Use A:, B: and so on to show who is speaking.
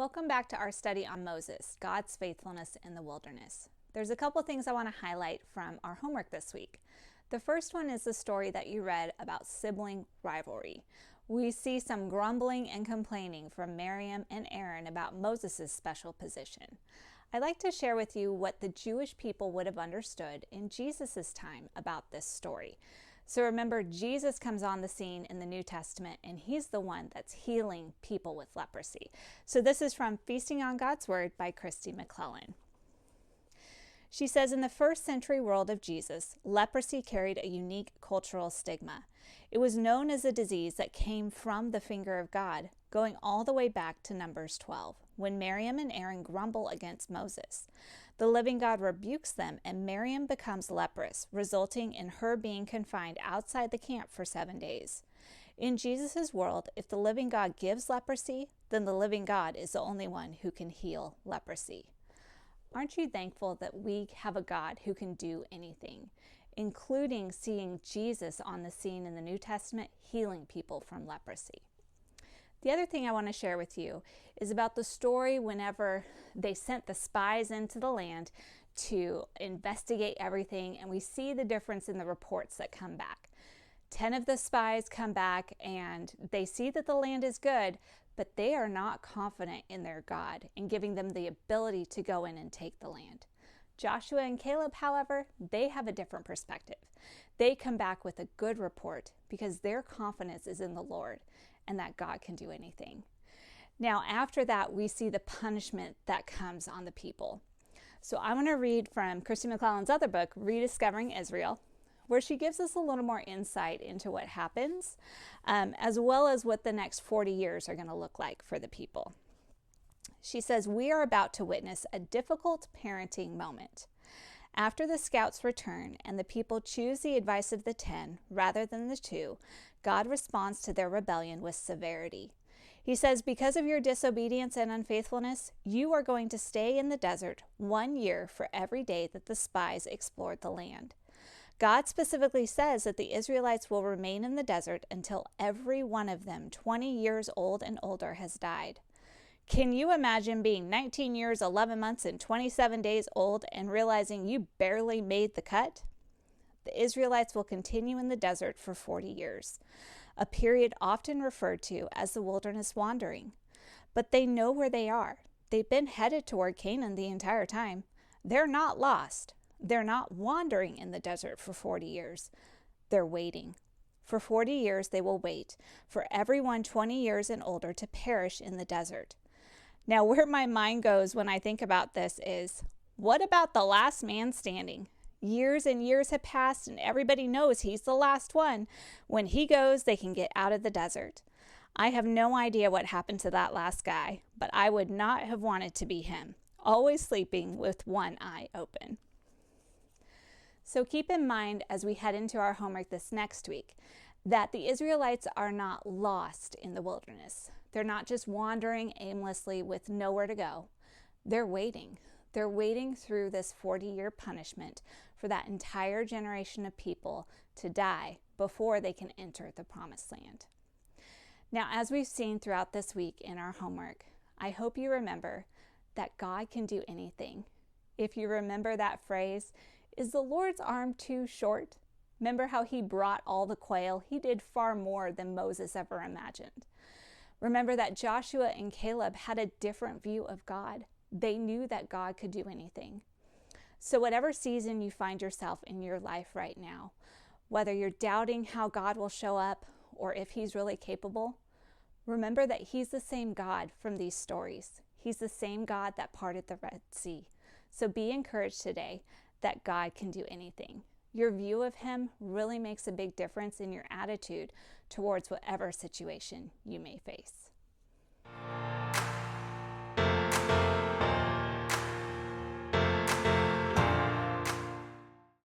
A: Welcome back to our study on Moses, God's faithfulness in the wilderness. There's a couple things I want to highlight from our homework this week. The first one is the story that you read about sibling rivalry. We see some grumbling and complaining from Miriam and Aaron about Moses' special position. I'd like to share with you what the Jewish people would have understood in Jesus' time about this story. So remember, Jesus comes on the scene in the New Testament, and he's the one that's healing people with leprosy. So this is from Feasting on God's Word by Christy McClellan. She says, in the first century world of Jesus, leprosy carried a unique cultural stigma. It was known as a disease that came from the finger of God, going all the way back to Numbers 12, when Miriam and Aaron grumble against Moses. The living God rebukes them, and Miriam becomes leprous, resulting in her being confined outside the camp for 7 days. In Jesus' world, if the living God gives leprosy, then the living God is the only one who can heal leprosy. Aren't you thankful that we have a God who can do anything, including seeing Jesus on the scene in the New Testament healing people from leprosy? The other thing I want to share with you is about the story whenever they sent the spies into the land to investigate everything, and we see the difference in the reports that come back. 10 of the spies come back and they see that the land is good, but they are not confident in their God in giving them the ability to go in and take the land. Joshua and Caleb, however, they have a different perspective. They come back with a good report because their confidence is in the Lord and that God can do anything. Now, after that, we see the punishment that comes on the people. So I want to read from Christy McClellan's other book, Rediscovering Israel, where she gives us a little more insight into what happens, as well as what the next 40 years are going to look like for the people. She says, we are about to witness a difficult parenting moment. After the scouts return and the people choose the advice of the 10 rather than the 2, God responds to their rebellion with severity. He says, because of your disobedience and unfaithfulness, you are going to stay in the desert 1 year for every day that the spies explored the land. God specifically says that the Israelites will remain in the desert until every one of them 20 years old and older has died. Can you imagine being 19 years, 11 months, and 27 days old and realizing you barely made the cut? The Israelites will continue in the desert for 40 years, a period often referred to as the wilderness wandering. But they know where they are. They've been headed toward Canaan the entire time. They're not lost. They're not wandering in the desert for 40 years. They're waiting. For 40 years they will wait for everyone 20 years and older to perish in the desert. Now, where my mind goes when I think about this is, what about the last man standing? Years and years have passed and everybody knows he's the last one. When he goes, they can get out of the desert. I have no idea what happened to that last guy, but I would not have wanted to be him, always sleeping with one eye open. So keep in mind as we head into our homework this next week that the Israelites are not lost in the wilderness. They're not just wandering aimlessly with nowhere to go. They're waiting. They're waiting through this 40-year punishment for that entire generation of people to die before they can enter the promised land. Now, as we've seen throughout this week in our homework, I hope you remember that God can do anything. If you remember that phrase, is the Lord's arm too short? Remember how he brought all the quail? He did far more than Moses ever imagined. Remember that Joshua and Caleb had a different view of God. They knew that God could do anything. So whatever season you find yourself in your life right now, whether you're doubting how God will show up or if he's really capable, remember that he's the same God from these stories. He's the same God that parted the Red Sea. So be encouraged today that God can do anything. Your view of him really makes a big difference in your attitude towards whatever situation you may face.